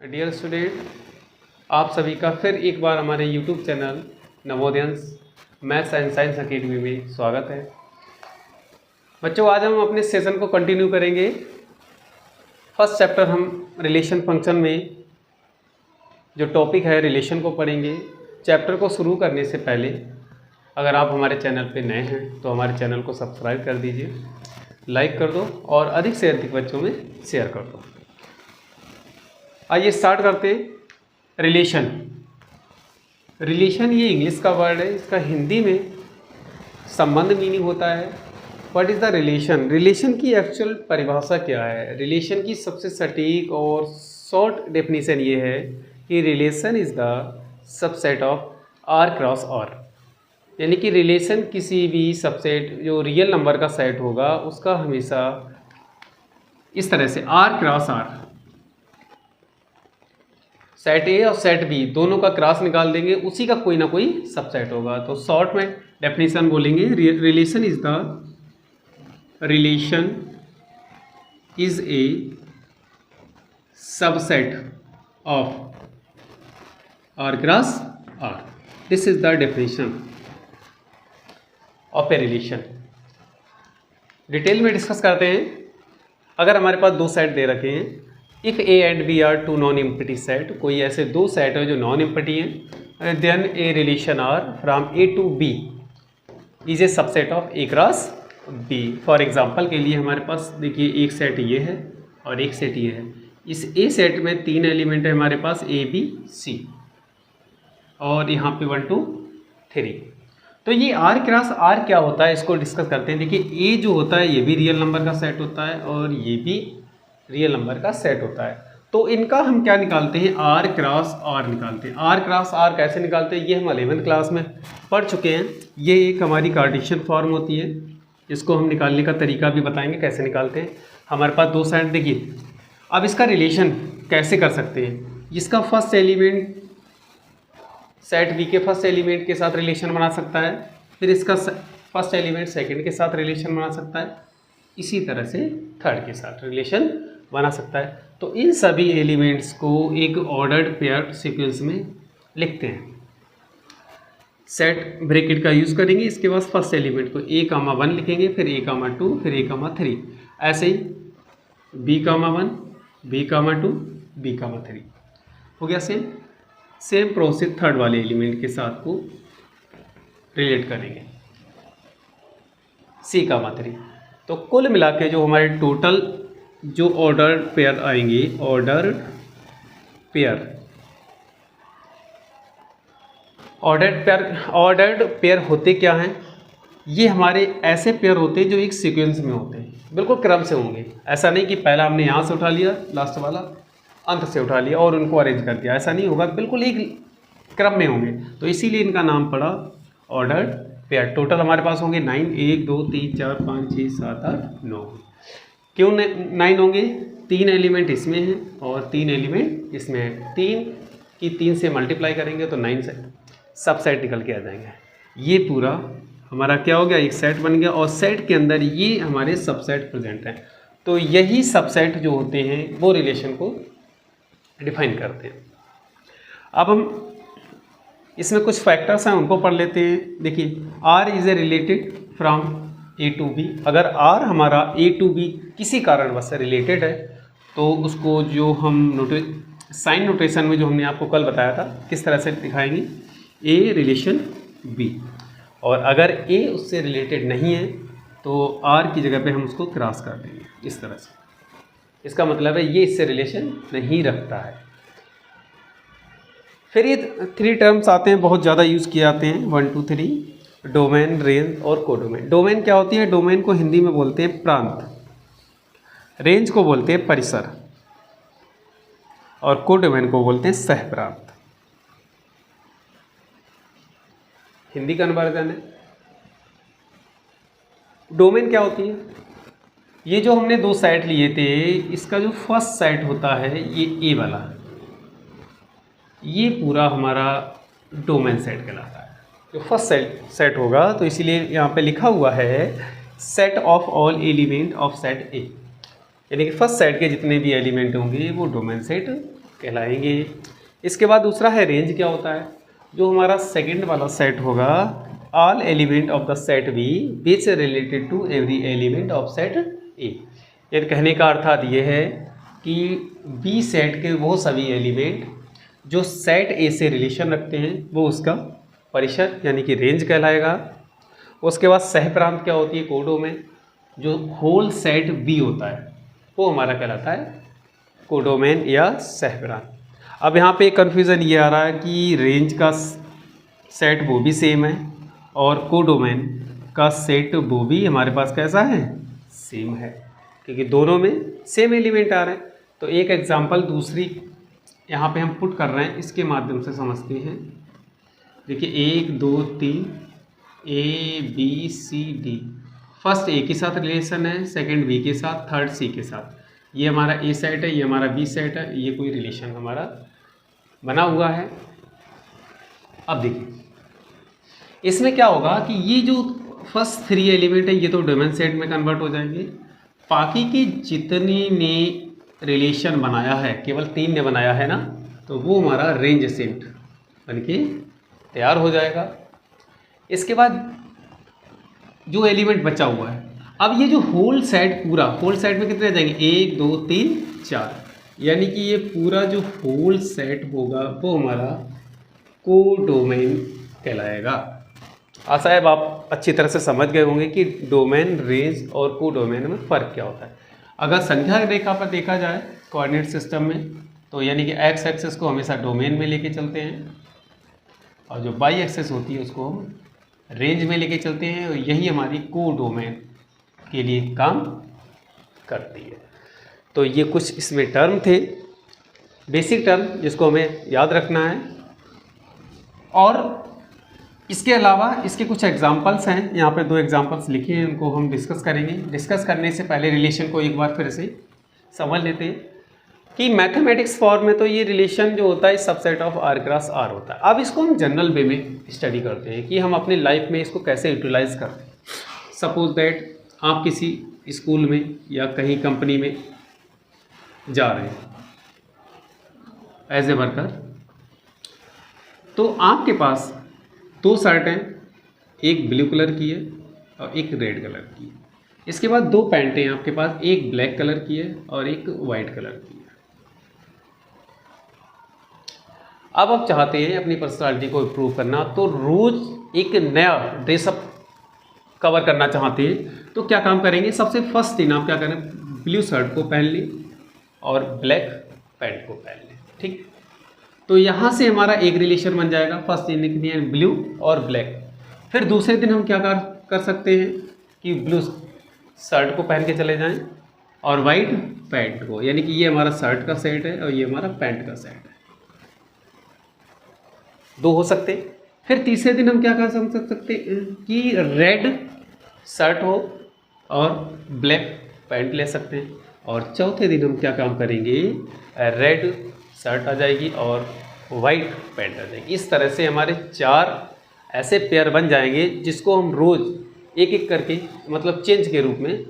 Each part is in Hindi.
डियर स्टूडेंट, आप सभी का फिर एक बार हमारे YouTube channel Navodayans maths and science academy में स्वागत है। बच्चों, आज हम अपने सेशन को कंटिन्यू करेंगे। फर्स्ट चैप्टर हम रिलेशन फंक्शन में जो टॉपिक है रिलेशन को पढ़ेंगे। चैप्टर को शुरू करने से पहले अगर आप हमारे चैनल पे नए हैं तो हमारे चैनल को सब्सक्राइब कर दीजिए, लाइक कर दो और अधिक से अधिक बच्चों में शेयर कर दो। आइए स्टार्ट करते हैं। रिलेशन ये इंग्लिश का वर्ड है, इसका हिंदी में संबंध मीनिंग होता है। What is the relation? Relation की एक्चुअल परिभाषा क्या है? रिलेशन की सबसे सटीक और शॉर्ट डेफिनेशन ये है कि relation is the subset of R cross R. यानी कि रिलेशन किसी भी सबसेट जो रियल नंबर का सेट होगा उसका हमेशा इस तरह से R cross R, set A और सेट बी दोनों का क्रॉस निकाल देंगे, उसी का कोई ना कोई सबसेट होगा। तो शॉर्ट में डेफिनेशन बोलेंगे, relation is a subset of R cross R. This is the definition of a relation. Detail में डिस्कस करते हैं। अगर हमारे पास दो सेट दे रखे हैं, if A and B are two non empty set, कोई ऐसे दो सेट है जो नॉन एम्प्टी हैं, then a relation R from A to B is a subset of A cross B. For example के लिए हमारे पास देखिए एक सेट ये है और एक सेट ये है। इस ए सेट में तीन एलिमेंट है हमारे पास, ए बी सी, और यहाँ पे 1 2 3। तो ये आर क्रॉस आर क्या होता है इसको डिस्कस करते हैं। देखिए ए जो होता है ये भी रियल नंबर का सेट होता है और ये भी रियल नंबर का सेट होता है। तो इनका हम क्या निकालते हैं? आर क्रॉस आर निकालते हैं। आर क्रॉस आर कैसे निकालते हैं ये हम 11th क्लास में पढ़ चुके हैं। ये एक हमारी कार्टेशियन फॉर्म होती है, इसको हम निकालने का तरीका भी बताएंगे कैसे निकालते हैं। हमारे पास दो सेट देखिए, अब इसका रिलेशन कैसे कर सकते हैं। इसका फर्स्ट एलिमेंट सेट बी के फर्स्ट एलिमेंट के साथ रिलेशन बना सकता है, फिर इसका फर्स्ट एलिमेंट सेकेंड के साथ रिलेशन बना सकता है, इसी तरह से थर्ड के साथ रिलेशन बना सकता है। तो इन सभी एलिमेंट्स को एक ऑर्डर्ड पेयर सीक्वेंस में लिखते हैं। सेट ब्रैकेट का यूज़ करेंगे, इसके बाद फर्स्ट एलिमेंट को A, 1 लिखेंगे, फिर A, 2, फिर A, 3, ऐसे ही B, 1, B, 2, B, 3 हो गया। सेम प्रोसेस थर्ड वाले एलिमेंट के साथ को रिलेट करेंगे, C, 3। तो कुल मिला के जो हमारे टोटल जो ऑर्डर्ड पेयर आएंगे, ऑर्डर्ड पेयर होते क्या हैं? ये हमारे ऐसे पेयर होते हैं जो एक सीक्वेंस में होते हैं, बिल्कुल क्रम से होंगे। ऐसा नहीं कि पहला हमने यहाँ से उठा लिया, लास्ट वाला अंत से उठा लिया और उनको अरेंज कर दिया, ऐसा नहीं होगा, बिल्कुल एक क्रम में होंगे। तो इसीलिए इनका नाम पड़ा ऑर्डर्ड पेयर। टोटल हमारे पास होंगे 9, 1 2 3 4 5 6 7 8 9। क्यों 9 होंगे? 3 एलिमेंट इसमें हैं और 3 एलिमेंट इसमें हैं। 3 से मल्टीप्लाई करेंगे तो 9 से सब सेट निकल के आ जाएंगे। ये पूरा हमारा क्या हो गया? एक सेट बन गया और सेट के अंदर ये हमारे सबसेट प्रेजेंट हैं। तो यही सबसेट जो होते हैं वो रिलेशन को डिफाइन करते हैं। अब हम इसमें कुछ फैक्टर्स हैं उनको पढ़ लेते हैं। देखिए, R is a related from A to B. अगर आर हमारा ए टू बी किसी कारणवश से रिलेटेड है तो उसको जो हम साइन नोटेशन में जो हमने आपको कल बताया था किस तरह से दिखाएंगे, ए रिलेशन बी। और अगर ए उससे रिलेटेड नहीं है तो आर की जगह पे हम उसको क्रॉस कर देंगे इस तरह से। इसका मतलब है ये इससे रिलेशन नहीं रखता है। फिर ये 3 टर्म्स आते हैं, बहुत ज़्यादा यूज़ किए जाते हैं, 1 2 3, डोमेन, रेंज और कोडोमेन। डोमेन क्या होती है? डोमेन को हिंदी में बोलते हैं प्रांत, रेंज को बोलते हैं परिसर और कोडोमेन को बोलते हैं सहप्रांत। हिंदी कन्वर्जन है। डोमेन क्या होती है? ये जो हमने दो सेट लिए थे, इसका जो फर्स्ट सेट होता है ये ए वाला, ये पूरा हमारा डोमेन सेट कहलाता है। जो फर्स्ट सेट होगा, तो इसीलिए यहाँ पे लिखा हुआ है set of all element of set A. यानी कि फर्स्ट सेट के जितने भी एलिमेंट होंगे वो डोमेन सेट कहलाएंगे। इसके बाद दूसरा है रेंज। क्या होता है? जो हमारा सेकंड वाला सेट होगा, all element of the set B which related to every element of set A. यानी कहने का अर्थात ये है कि बी सेट के वो सभी एलिमेंट जो सेट ए से रिलेशन रखते हैं वो उसका परिसर यानी कि रेंज कहलाएगा। उसके बाद सहप्रांत क्या होती है? कोडोमेन। जो होल सेट बी होता है वो हमारा कहलाता है कोडोमेन या सहप्रांत। अब यहाँ पे कन्फ्यूज़न ये आ रहा है कि रेंज का सेट वो भी सेम है और कोडोमेन का सेट वो भी हमारे पास कैसा है? सेम है, क्योंकि दोनों में सेम एलिमेंट आ रहे हैं। तो एक एग्जांपल दूसरी यहाँ पे हम पुट कर रहे हैं, इसके माध्यम से समझते हैं। देखिए 1 2 3 A B C D, first A के साथ रिलेशन है, सेकंड बी के साथ, थर्ड सी के साथ। ये हमारा ए सेट है, ये हमारा बी सेट है, ये कोई रिलेशन हमारा बना हुआ है। अब देखिए इसमें क्या होगा कि ये जो फर्स्ट 3 एलिमेंट है ये तो डोमेन सेट में कन्वर्ट हो जाएंगे। बाकी के जितने ने रिलेशन बनाया है, केवल 3 ने बनाया है ना, तो वो हमारा रेंज सेट बनके तैयार हो जाएगा। इसके बाद जो एलिमेंट बचा हुआ है, अब ये जो होल सेट, पूरा होल सेट में कितने आ जाएंगे? 1 2 3 4, यानी कि ये पूरा जो होल सेट होगा वो हमारा कोडोमेन कहलाएगा। आशा है आप अच्छी तरह से समझ गए होंगे कि डोमेन, रेंज और कोडोमेन में फ़र्क क्या होता है। अगर संख्या रेखा पर देखा जाए कोऑर्डिनेट सिस्टम में, तो यानी कि एक्स एक्सेस को हमेशा डोमेन में लेके चलते हैं और जो वाई एक्सेस होती है उसको हम रेंज में लेके चलते हैं, और यही हमारी कोडोमेन के लिए काम करती है। तो ये कुछ इसमें टर्म थे, बेसिक टर्म, जिसको हमें याद रखना है। और इसके अलावा इसके कुछ एग्जांपल्स हैं, यहाँ पे 2 एग्जांपल्स लिखे हैं, उनको हम डिस्कस करेंगे। डिस्कस करने से पहले रिलेशन को एक बार फिर से समझ लेते हैं कि मैथमेटिक्स फॉर्म में तो ये रिलेशन जो होता है subset of R cross R होता है। अब इसको हम जनरल वे में स्टडी करते हैं कि हम अपने लाइफ में इसको कैसे यूटिलाइज करते हैं। सपोज दैट आप किसी स्कूल में या कहीं कंपनी में जा रहे हैं एज ए वर्कर, तो आपके पास 2 शर्ट हैं, एक ब्लू कलर की है और एक रेड कलर की है। इसके बाद 2 पैंटें हैं आपके पास, एक ब्लैक कलर की है और एक वाइट कलर की है। अब आप चाहते हैं अपनी पर्सनालिटी को इम्प्रूव करना, तो रोज़ एक नया ड्रेसअप कवर करना चाहते हैं, तो क्या काम करेंगे? सबसे फर्स्ट दिन आप क्या करें? ब्लू शर्ट को पहन लें और ब्लैक पैंट को पहन लें। ठीक, तो यहाँ से हमारा एक रिलेशन बन जाएगा। फर्स्ट दिन के लिए ब्लू और ब्लैक। फिर दूसरे दिन हम क्या कर सकते हैं कि ब्लू शर्ट को पहन के चले जाएं और वाइट पैंट को, यानी कि ये हमारा शर्ट का सेट है और ये हमारा पैंट का सेट है। 2 हो सकते। फिर तीसरे दिन हम क्या कर सकते हैं कि रेड शर्ट हो और ब्लैक पैंट ले सकते हैं। और चौथे दिन हम क्या काम करेंगे? रेड शर्ट आ जाएगी और वाइट पैंट आ जाएगी। इस तरह से हमारे 4 ऐसे पेयर बन जाएंगे जिसको हम रोज़ एक एक करके, मतलब चेंज के रूप में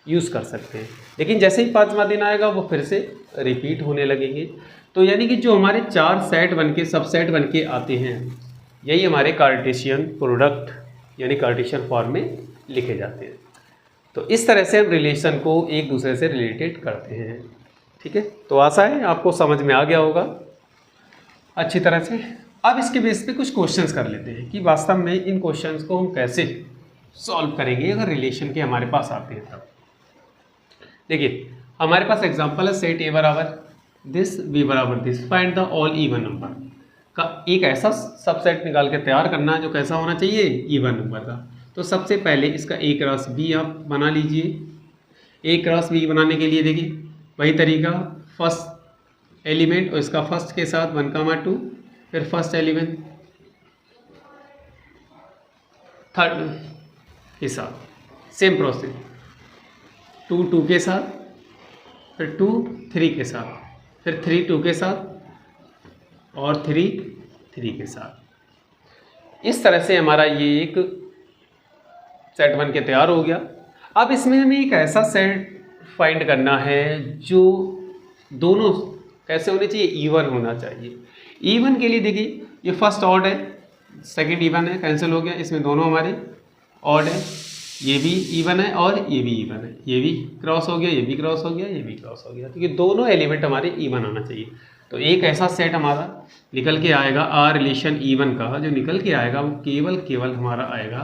यूज़ कर सकते हैं। लेकिन जैसे ही 5वां दिन आएगा वो फिर से रिपीट होने लगेंगे। तो यानी कि जो हमारे 4 सेट बनके सबसेट बनके आते हैं, यही हमारे कार्टेशियन प्रोडक्ट यानी कार्टेशियन फॉर्म में लिखे जाते हैं। तो इस तरह से हम रिलेशन को एक दूसरे से रिलेटेड करते हैं। ठीक है, तो आशा है आपको समझ में आ गया होगा अच्छी तरह से। अब इसके बेस पे कुछ क्वेश्चंस कर लेते हैं कि वास्तव में इन क्वेश्चंस को हम कैसे सॉल्व करेंगे अगर रिलेशन के हमारे पास आते हैं तब। देखिए हमारे पास एग्जांपल है सेट ए बराबर दिस, बी बराबर this, find the all even number का एक ऐसा सबसेट निकाल के तैयार करना है जो कैसा होना चाहिए? इवन नंबर का। तो सबसे पहले इसका ए क्रॉस बी आप बना लीजिए। ए क्रॉस बी बनाने के लिए देखिए वही तरीका, फर्स्ट एलिमेंट और इसका फर्स्ट के साथ 1, 2, फिर फर्स्ट एलिमेंट थर्ड के साथ सेम प्रोसेस, 2, 2 के साथ, फिर 2, 3 के साथ, फिर 3, 2 के साथ और 3, 3 के साथ। इस तरह से हमारा ये एक सेट बन के तैयार हो गया। अब इसमें हमें एक ऐसा सेट फाइंड करना है जो दोनों कैसे होने चाहिए, इवन होना चाहिए। इवन के लिए देखिए ये फर्स्ट ऑड है, सेकंड इवन है, कैंसिल हो गया, इसमें दोनों हमारे ऑड है, ये भी इवन है और ये भी इवन है, ये भी क्रॉस हो गया, ये भी क्रॉस हो गया, ये भी क्रॉस हो गया, तो ये दोनों एलिमेंट हमारे इवन आना चाहिए। तो एक ऐसा सेट हमारा निकल के आएगा आर रिलेशन इवन का, जो निकल के आएगा वो केवल हमारा आएगा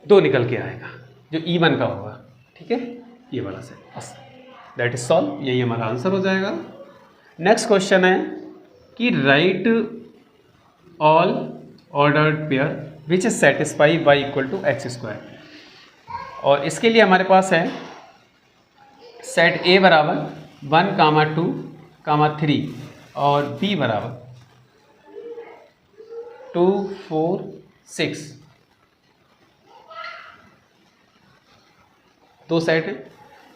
2 निकल के आएगा जो इवन का होगा, ठीक है, ये वाला सेट, बस दैट इज सॉल्व, यही हमारा आंसर हो जाएगा। नेक्स्ट क्वेश्चन है कि write all ordered pair which is satisfy y equal to x², और इसके लिए हमारे पास है सेट A बराबर 1, 2, 3 और B बराबर 2, 4, 6, 2 सेट है।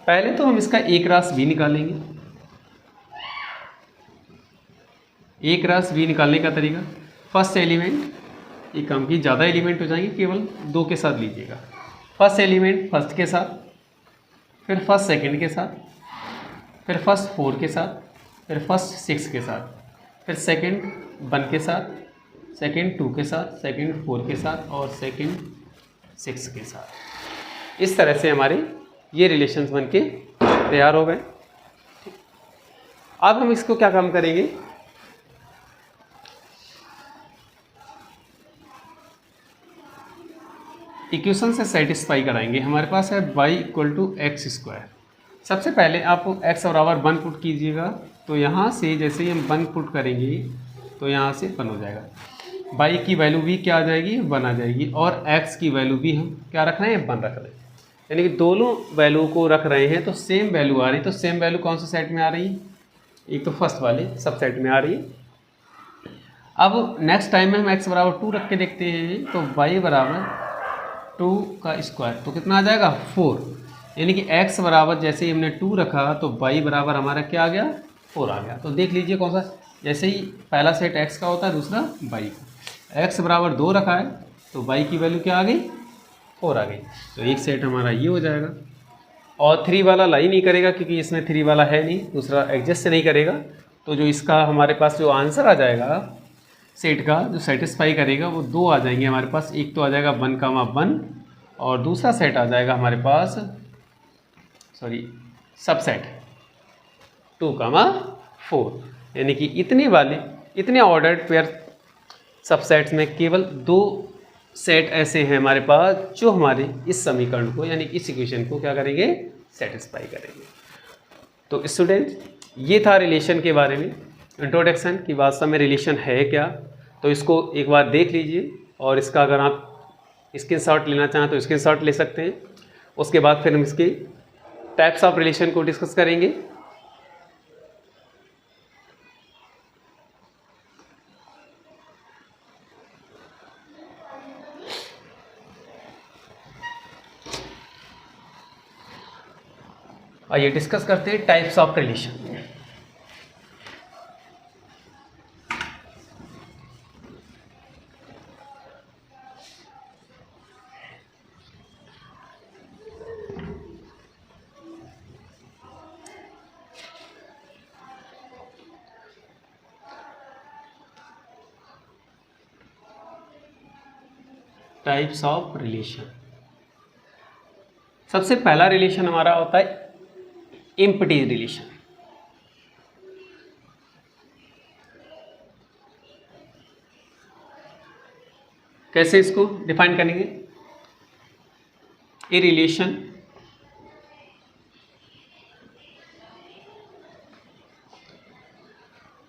पहले तो हम इसका A क्रॉस B निकालेंगे। A क्रॉस B निकालने का तरीका, फर्स्ट एलिमेंट, ये कम की ज़्यादा एलिमेंट हो जाएंगे, केवल 2 के साथ लीजिएगा। फर्स्ट एलिमेंट फर्स्ट के साथ, फिर फर्स्ट सेकंड के साथ, फिर फर्स्ट 4 के साथ, फिर फर्स्ट 6 के साथ, फिर सेकंड 1 के साथ, सेकंड 2 के साथ, सेकंड 4 के साथ और सेकंड 6 के साथ। इस तरह से हमारे ये रिलेशंस बन के तैयार हो गए। अब हम इसको क्या काम करेंगे, इक्वेशन से सेटिस्फाई कराएंगे। हमारे पास है y इक्वल टू x²। सबसे पहले आप x बराबर 1 पुट कीजिएगा, तो यहाँ से जैसे ही हम 1 पुट करेंगे तो यहाँ से 1 हो जाएगा। y की वैल्यू भी क्या आ जाएगी, 1 आ जाएगी, और x की वैल्यू भी हम क्या रख रहे हैं, 1 रख रहे हैं। यानी कि दोनों वैल्यू को रख रहे हैं तो सेम वैल्यू आ रही है। तो सेम वैल्यू कौन से सेट में आ रही है, एक तो फर्स्ट वाले सब सेट में आ रही है। अब नेक्स्ट टाइम में हम x बराबर 2 रख के देखते हैं, तो y बराबर 2 का स्क्वायर, तो कितना आ जाएगा, 4। यानी कि x बराबर जैसे ही हमने 2 रखा तो y बराबर हमारा क्या आ गया, 4 आ गया। तो देख लीजिए कौन सा, जैसे ही पहला सेट x का होता है, दूसरा y का। x बराबर 2 रखा है तो y की वैल्यू क्या आ गई, 4 आ गई। तो एक सेट हमारा ये हो जाएगा। और 3 वाला लाई नहीं करेगा क्योंकि इसमें 3 वाला है नहीं, दूसरा एडजस्ट नहीं करेगा। तो जो इसका हमारे पास जो आंसर आ जाएगा सेट का, जो सेटिस्फाई करेगा, वो 2 आ जाएंगे हमारे पास। एक तो आ जाएगा 1, और दूसरा सेट आ जाएगा हमारे पास, सबसेट 2, 4। यानी कि इतने ऑर्डर्ड पेयर सबसेट्स में केवल 2 सेट ऐसे हैं हमारे पास जो हमारे इस समीकरण को, यानी इस इक्वेशन को क्या करेंगे, सेटिस्फाई करेंगे। तो स्टूडेंट, ये था रिलेशन के बारे में इंट्रोडक्शन कि वास्तव में रिलेशन है क्या। तो इसको एक बार देख लीजिए, और इसका अगर आप स्क्रीनशॉट लेना चाहें तो स्क्रीनशॉट ले सकते हैं। उसके बाद फिर हम इसके टाइप्स ऑफ रिलेशन को डिस्कस करेंगे। आइए डिस्कस करते हैं types of relation. Types of relation, सबसे पहला रिलेशन हमारा होता है एम्प्टी रिलेशन। कैसे इसको डिफाइन करेंगे, a relation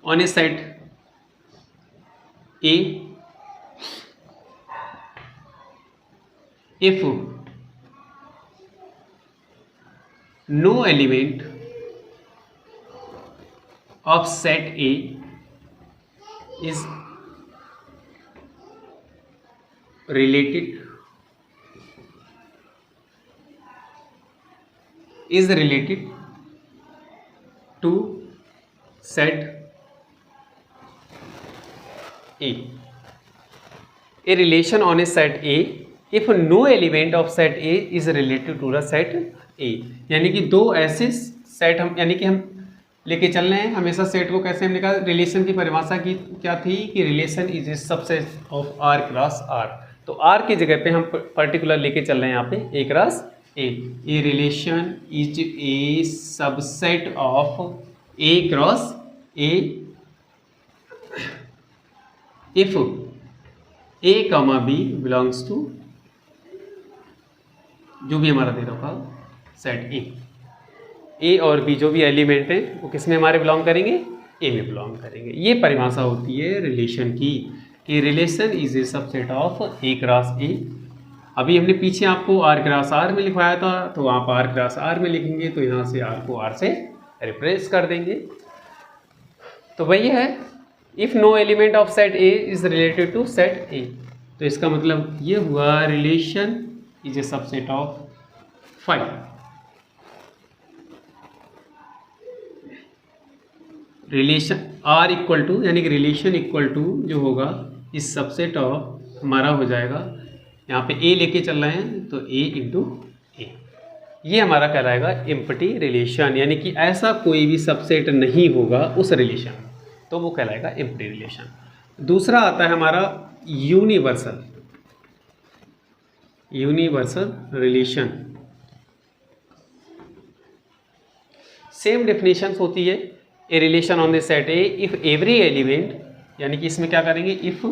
on a set A if no element of set A is related to set A. A relation on a set A if no element of set A is related to the set ए, यानी कि दो ऐसे सेट हम यानी कि हम लेके चल रहे हैं हमेशा। सेट को कैसे हमने कहा, रिलेशन की परिभाषा की क्या थी कि relation is a subset of R cross R. तो आर की जगह पे हम पर्टिकुलर लेके चल रहे हैं यहाँ पे A cross A. A relation is a subset of A cross A if A comma B belongs to जो भी हमारा दे रखा सेट ए और बी जो भी एलिमेंट है वो किस में हमारे बिलोंग करेंगे, ए में बिलोंग करेंगे। ये परिभाषा होती है रिलेशन की कि relation is a subset of A cross ए। अभी हमने पीछे आपको आर क्रॉस आर में लिखवाया था, तो आप आर क्रॉस आर में लिखेंगे तो यहाँ से आर को आर से रिप्लेस कर देंगे। तो वही है if no element of set A is related to set A. तो इसका मतलब ये हुआ relation is a subset of 5। Relation R equal to यानी कि रिलेशन इक्वल टू जो होगा इस सबसेट ऑफ हमारा हो जाएगा, यहाँ पे ए लेके चल रहे हैं तो ए इंटू ए। ये हमारा कहलाएगा एम्प्टी रिलेशन, यानी कि ऐसा कोई भी सबसेट नहीं होगा उस रिलेशन, तो वो कहलाएगा एम्प्टी रिलेशन। दूसरा आता है हमारा यूनिवर्सल रिलेशन। सेम डेफिनेशन होती है, a relation on the set A if every element, यानी कि इसमें क्या करेंगे, if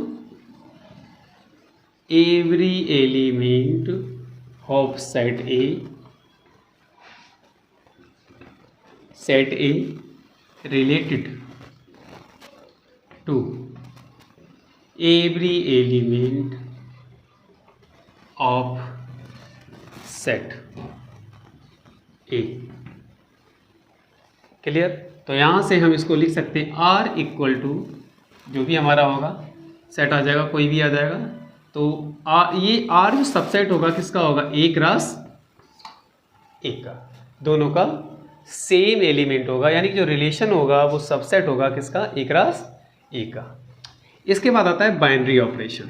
every element of set A related to every element of set A. Clear? तो यहाँ से हम इसको लिख सकते हैं आर इक्वल टू जो भी हमारा होगा सेट आ जाएगा, कोई भी आ जाएगा। तो ये आर जो सबसेट होगा किसका होगा, ए क्रॉस ए का, दोनों का सेम एलिमेंट होगा, यानी कि जो रिलेशन होगा वो सबसेट होगा किसका, ए क्रॉस ए का। इसके बाद आता है बाइनरी ऑपरेशन।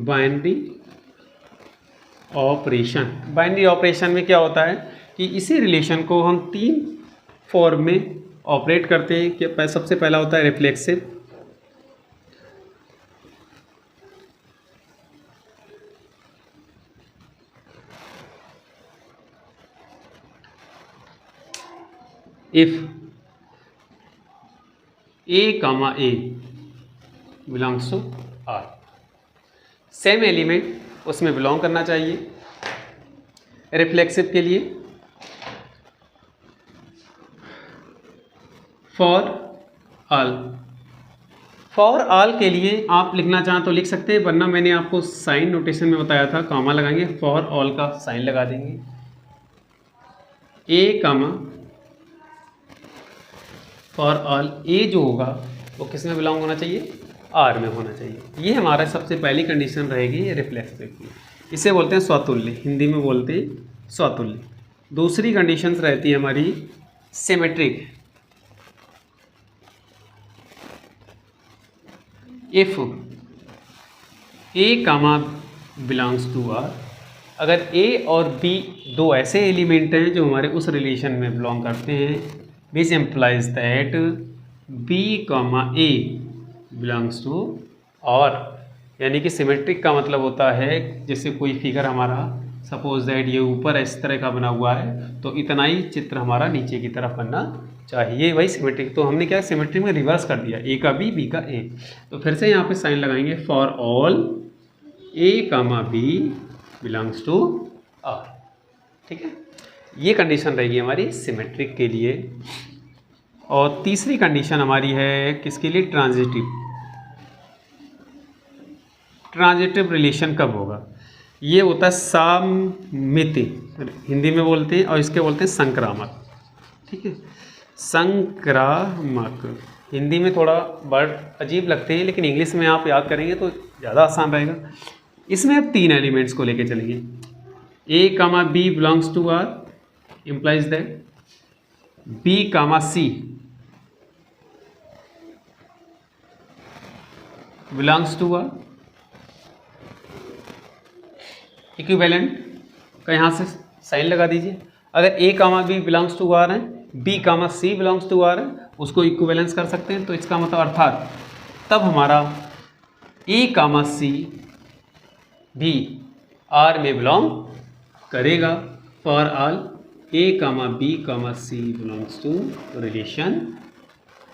बाइनरी ऑपरेशन में क्या होता है कि इसी रिलेशन को हम 3 फॉर्म में ऑपरेट करते हैं। कि सबसे पहला होता है reflexive, if A comma A belongs to R, same element उसमें बिलोंग करना चाहिए। रिफ्लेक्सिव के लिए फॉर ऑल के लिए आप लिखना चाहें तो लिख सकते हैं, वरना मैंने आपको साइन नोटेशन में बताया था, कॉमा लगाएंगे, फॉर ऑल का साइन लगा देंगे। ए कॉमा फॉर ऑल, ए जो होगा वो किस में बिलोंग होना चाहिए, आर में होना चाहिए। ये हमारा सबसे पहली कंडीशन रहेगी रिफ्लेक्सिव की, इसे बोलते हैं स्वतुल्य, हिंदी में बोलते हैं स्वतुल्य। दूसरी कंडीशंस रहती है हमारी symmetric. If A comma belongs to R, अगर ए और बी दो ऐसे एलिमेंट हैं जो हमारे उस रिलेशन में बिलोंग करते हैं, which implies that B comma A belongs to R, यानी कि सिमेट्रिक का मतलब होता है जैसे कोई फिगर हमारा सपोज दैट ये ऊपर इस तरह का बना हुआ है तो इतना ही चित्र हमारा नीचे की तरफ बनना चाहिए, वही सिमेट्रिक। तो हमने क्या सिमेट्रिक में रिवर्स कर दिया, ए का बी का ए। तो फिर से यहाँ पे साइन लगाएंगे, for all A comma B belongs to R. ठीक है, ये कंडीशन रहेगी हमारी सिमेट्रिक के लिए। और तीसरी कंडीशन हमारी है किसके लिए, ट्रांजिटिव रिलेशन कब होगा, ये होता है सामिति, हिंदी में बोलते हैं, और इसके बोलते हैं संक्रामक। ठीक है, संक्रामक हिंदी में थोड़ा वर्ड अजीब लगते हैं, लेकिन इंग्लिश में आप याद करेंगे तो ज़्यादा आसान रहेगा। इसमें अब 3 एलिमेंट्स को लेके चलेंगे, A comma B belongs to R implies that B comma C belongs to a equivalent का यहाँ से साइन लगा दीजिए। अगर A comma B belongs to R है, B comma C belongs to R है, उसको इक्विवेलेंस कर सकते हैं। तो इसका मतलब अर्थात तब हमारा ए कामा सी भी आर में बिलोंग करेगा। For all A comma B comma C belongs to relation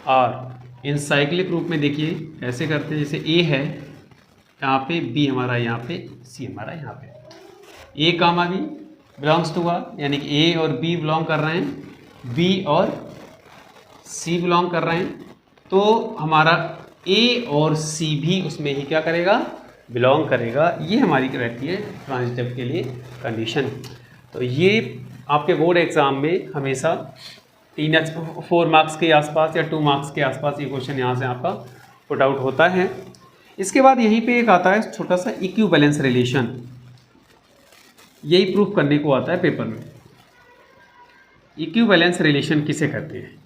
R. इन साइक्लिक रूप में देखिए ऐसे करते हैं, जैसे ए है यहाँ पे, बी हमारा यहाँ पे, सी हमारा यहाँ पे। ए comma B belongs to R, यानी कि ए और बी बिलोंग कर रहे हैं, बी और सी बिलोंग कर रहे हैं, तो हमारा ए और सी भी उसमें ही क्या करेगा, बिलोंग करेगा। ये हमारी रहती है ट्रांजिटिव के लिए कंडीशन। तो ये आपके बोर्ड एग्ज़ाम में हमेशा 3 या 4 मार्क्स के आसपास या 2 मार्क्स के आसपास ये क्वेश्चन यहाँ से आपका पुट आउट होता है। इसके बाद यहीं पे एक आता है छोटा सा इक्विवेलेंस रिलेशन, यही प्रूफ करने को आता है पेपर में। इक्विवेलेंस रिलेशन किसे कहते हैं?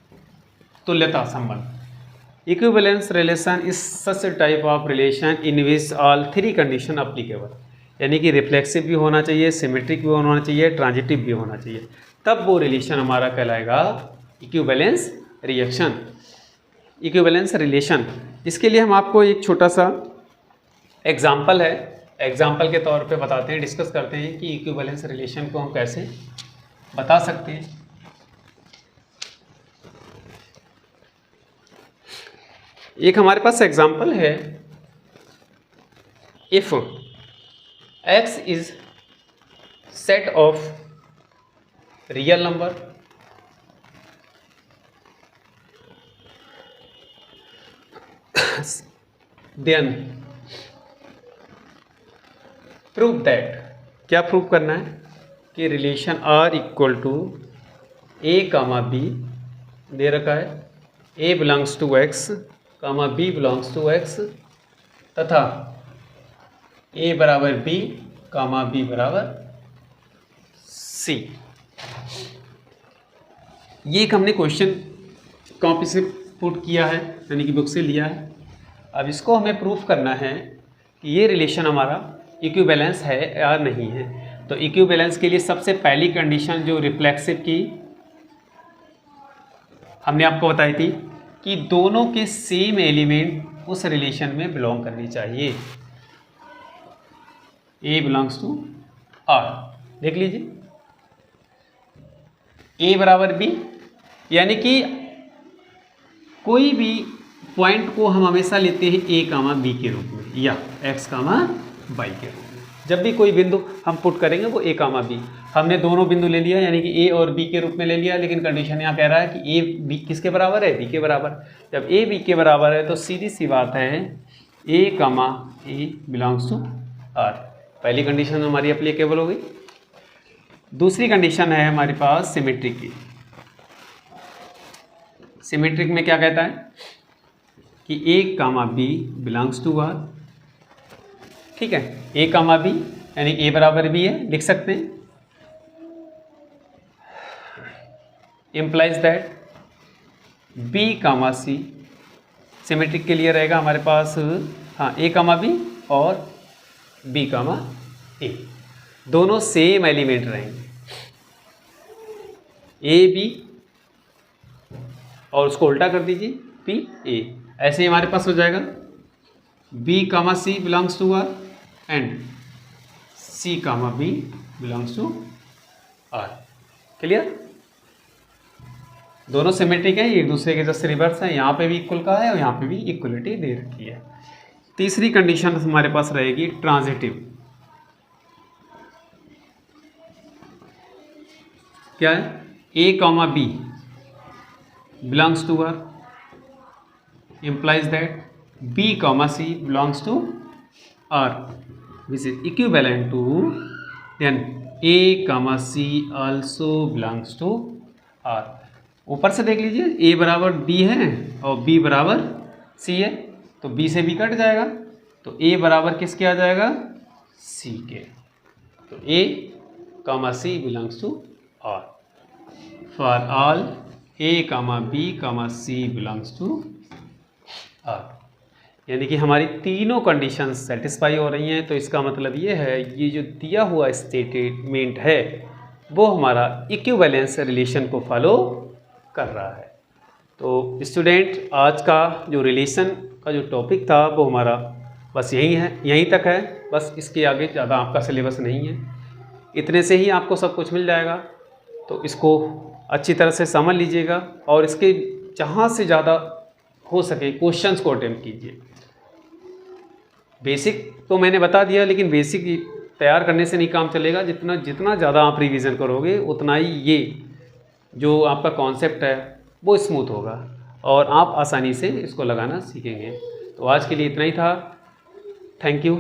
तुल्यता संबंध। Equivalence relation is such type of relation in which all 3 condition applicable, यानी कि रिफ्लेक्सिव भी होना चाहिए, सिमेट्रिक भी होना चाहिए, ट्रांजिटिव भी होना चाहिए, तब वो रिलेशन हमारा कहलाएगा इक्विवेलेंस रिएक्शन, इक्विवेलेंस रिलेशन। इसके लिए हम आपको एक छोटा सा एग्जाम्पल है, एग्जाम्पल के तौर पे बताते हैं, डिस्कस करते हैं कि इक्विवेलेंस रिलेशन को हम कैसे बता सकते हैं। एक हमारे पास एग्जाम्पल है, if x is set of real number then prove that, क्या प्रूव करना है कि relation r equal to a comma b दे रखा है, a belongs to x comma b belongs to x तथा a बराबर b कामा b बराबर c। ये एक हमने क्वेश्चन कॉपी से पुट किया है, यानी कि बुक से लिया है। अब इसको हमें प्रूफ करना है कि ये रिलेशन हमारा इक्विवेलेंस है या नहीं है। तो इक्विवेलेंस के लिए सबसे पहली कंडीशन जो रिफ्लेक्सिव की हमने आपको बताई थी कि दोनों के सेम एलिमेंट उस रिलेशन में बिलोंग करनी चाहिए। A बिलोंग्स टू R, देख लीजिए, A बराबर B, यानी कि कोई भी पॉइंट को हम हमेशा लेते हैं A कामा B के रूप में या X कामा Y के रूप में। जब भी कोई बिंदु हम पुट करेंगे वो A कामा B, हमने दोनों बिंदु ले लिया, यानी कि A और B के रूप में ले लिया, लेकिन कंडीशन यहाँ कह रहा है कि A B किसके बराबर है, B के बराबर। जब A B के बराबर है तो सीधी सी बात है A comma A belongs to R। पहली कंडीशन हमारी एप्लीकेबल हो गई। दूसरी कंडीशन है हमारे पास सिमेट्रिक की। सिमेट्रिक में क्या कहता है कि A comma B belongs to R, ठीक है। A कामा B यानी A बराबर B है, लिख सकते हैं। Implies that B comma C, symmetric के लिए रहेगा हमारे पास हाँ A कामा B और B कामा A, दोनों सेम एलिमेंट रहेंगे, A B और उसको उल्टा कर दीजिए P A। ऐसे ही हमारे पास हो जाएगा B comma C belongs to R and C comma B belongs to R। Clear? दोनों सिमेट्रिक हैं, एक दूसरे के जस्ट रिवर्स हैं, यहाँ पे भी इक्वल का है और यहाँ पे भी इक्वलिटी दे रखी है। तीसरी कंडीशन हमारे पास रहेगी ट्रांजिटिव। क्या है? A comma B belongs to R implies that B comma C belongs to R which is equivalent to then A comma C also belongs to R। ऊपर से देख लीजिए A बराबर B है और B बराबर C है, तो B से B कट जाएगा, तो A बराबर किसके आ जाएगा, C के। तो A comma C belongs to R। For all A comma B comma C belongs to R। यानी कि हमारी तीनों कंडीशंस सेटिस्फाई हो रही हैं। तो इसका मतलब ये है, ये जो दिया हुआ स्टेटमेंट है वो हमारा इक्विवेलेंस रिलेशन को फॉलो कर रहा है। तो स्टूडेंट, आज का जो रिलेशन का जो टॉपिक था वो हमारा बस यहीं तक है। बस इसके आगे ज़्यादा आपका सिलेबस नहीं है, इतने से ही आपको सब कुछ मिल जाएगा। तो इसको अच्छी तरह से समझ लीजिएगा और इसके जहाँ से ज़्यादा हो सके क्वेश्चंस को अटेम्प्ट कीजिए। बेसिक तो मैंने बता दिया, लेकिन बेसिक तैयार करने से नहीं काम चलेगा। जितना ज़्यादा आप रिवीजन करोगे उतना ही ये जो आपका कॉन्सेप्ट है वो स्मूथ होगा और आप आसानी से इसको लगाना सीखेंगे। तो आज के लिए इतना ही था। Thank you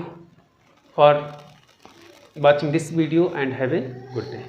for watching this video and have a good day.